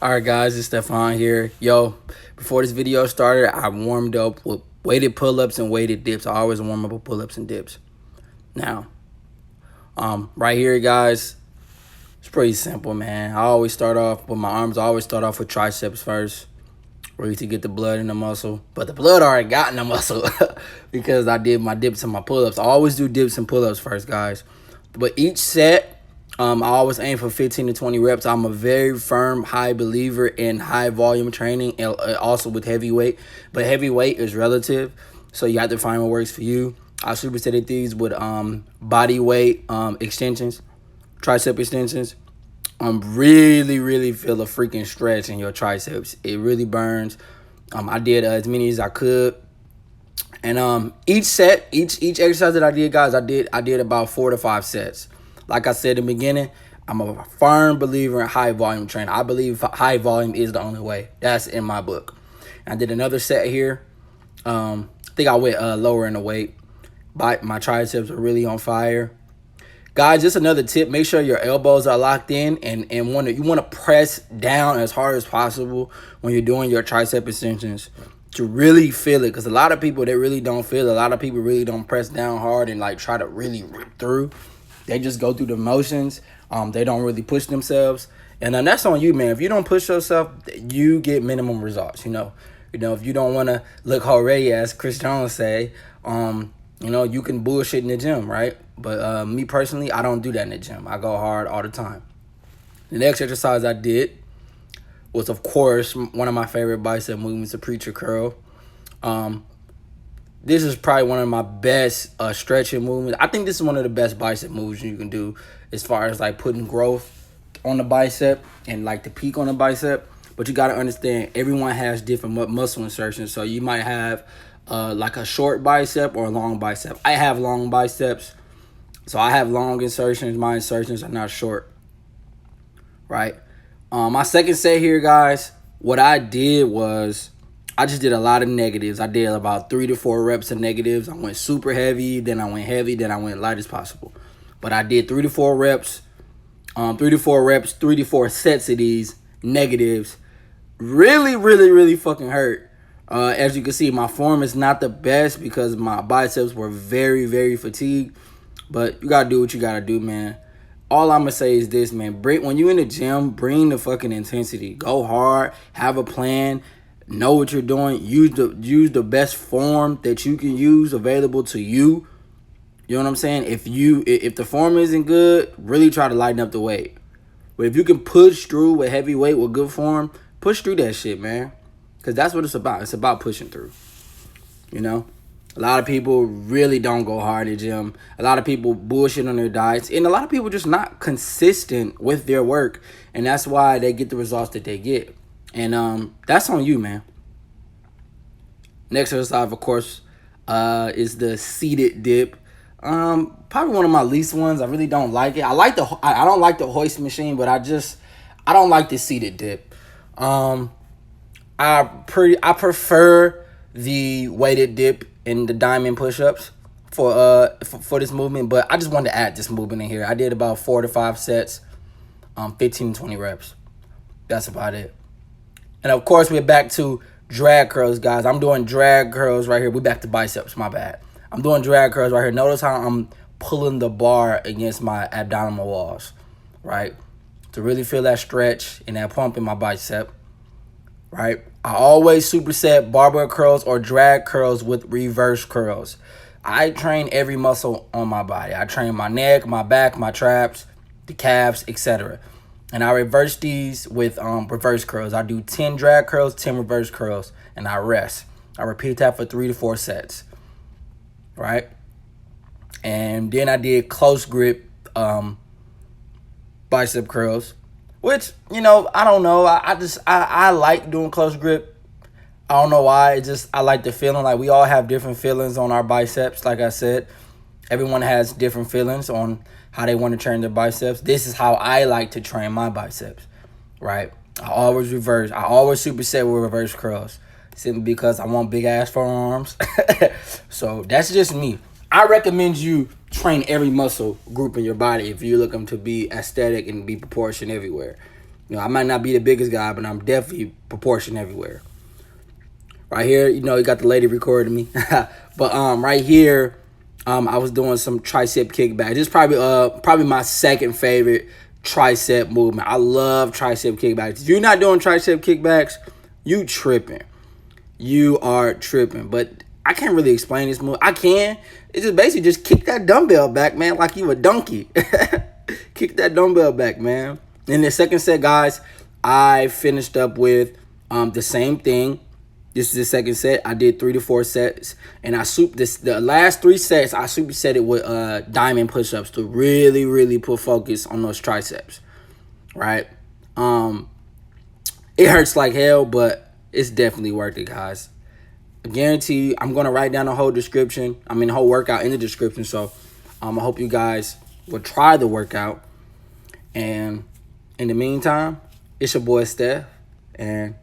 Alright guys, it's Stefan here. Yo, before this video started, I warmed up with weighted pull-ups and weighted dips. I always warm up with pull-ups and dips. Now, right here guys, it's pretty simple, man. I always start off with my arms. I always start off with triceps first, really to get the blood in the muscle. But the blood already got in the muscle because I did my dips and my pull-ups. I always do dips and pull-ups first, guys. But each set, I always aim for 15 to 20 reps. I'm a very firm, high believer in high volume training and also with heavyweight. But heavyweight is relative, so you have to find what works for you. I supersetted these with body weight extensions, tricep extensions. Really feel a freaking stretch in your triceps. It really burns. I did as many as I could. And each set, each exercise that I did, guys, I did about 4 to 5 sets. Like I said in the beginning, I'm a firm believer in high volume training. I believe high volume is the only way. That's in my book. I did another set here. I think I went lower in the weight. My triceps are really on fire. Guys, just another tip, make sure your elbows are locked in and you want to press down as hard as possible when you're doing your tricep extensions to really feel it, because a lot of people, they really don't feel it. A lot of people really don't press down hard and like try to really rip through. They just go through the motions. They don't really push themselves. And then that's on you, man. If you don't push yourself, you get minimum results, you know. If you don't want to look hooray, as Chris Jones say, you can bullshit in the gym, right? But me personally, I don't do that in the gym. I go hard all the time. The next exercise I did was, of course, one of my favorite bicep movements, the preacher curl. This is probably one of my best stretching movements. I think this is one of the best bicep moves you can do as far as like putting growth on the bicep and like the peak on the bicep. But you got to understand, everyone has different muscle insertions. So you might have like a short bicep or a long bicep. I have long biceps, so I have long insertions. My insertions are not short, right? My second set here, guys, what I did was I just did a lot of negatives. I did about 3 to 4 reps of negatives. I went super heavy, then I went heavy, then I went light as possible. But I did 3 to 4 reps, 3 to 4 sets of these negatives. Really fucking hurt. As you can see, my form is not the best because my biceps were very fatigued. But you gotta do what you gotta do, man. All I'm gonna say is this, man. When you in the gym, bring the fucking intensity. Go hard. Have a plan. Know what you're doing. Use the best form that you can use available to you. You know what I'm saying? If the form isn't good, really try to lighten up the weight. But if you can push through with heavy weight with good form, push through that shit, man. Because that's what it's about. It's about pushing through. You know? A lot of people really don't go hard in the gym. A lot of people bullshit on their diets. And a lot of people just not consistent with their work. And that's why they get the results that they get. And that's on you, man. Next exercise, of course, is the seated dip. Probably one of my least ones. I really don't like it. I don't like the hoist machine, but I don't like the seated dip. I prefer the weighted dip and the diamond push-ups for this movement, but I just wanted to add this movement in here. I did about 4 to 5 sets, 15 to 20 reps. That's about it. And of course, we're back to drag curls, guys. I'm doing drag curls right here. We're back to biceps, my bad. I'm doing drag curls right here. Notice how I'm pulling the bar against my abdominal walls, right? To really feel that stretch and that pump in my bicep, right? I always superset barbell curls or drag curls with reverse curls. I train every muscle on my body. I train my neck, my back, my traps, the calves, etc. And I reverse these with reverse curls. I do 10 drag curls, 10 reverse curls, and I rest. I repeat that for 3 to 4 sets, right? And then I did close grip bicep curls, which, I don't know. I like doing close grip. I don't know why. I like the feeling. Like, we all have different feelings on our biceps. Like I said, everyone has different feelings on how they want to train their biceps. This is how I like to train my biceps, right? I always superset with reverse curls, simply because I want big ass forearms. So that's just me. I recommend you train every muscle group in your body if you're looking to be aesthetic and be proportioned everywhere. You know, I might not be the biggest guy, but I'm definitely proportioned everywhere. Right here, you know, you got the lady recording me. But right here, I was doing some tricep kickback. This is probably my second favorite tricep movement. I love tricep kickbacks. If you're not doing tricep kickbacks, you tripping. You are tripping. But I can't really explain this move. I can. It's just basically just kick that dumbbell back, man, like you a donkey. Kick that dumbbell back, man. In the second set, guys, I finished up with the same thing. This is the second set. I did 3 to 4 sets, and the last 3 sets. I superset it with diamond push-ups to really, really put focus on those triceps. Right? It hurts like hell, but it's definitely worth it, guys. I guarantee you, I'm gonna write down the whole description. I mean, the whole workout in the description. So, I hope you guys will try the workout. And in the meantime, it's your boy Steph, and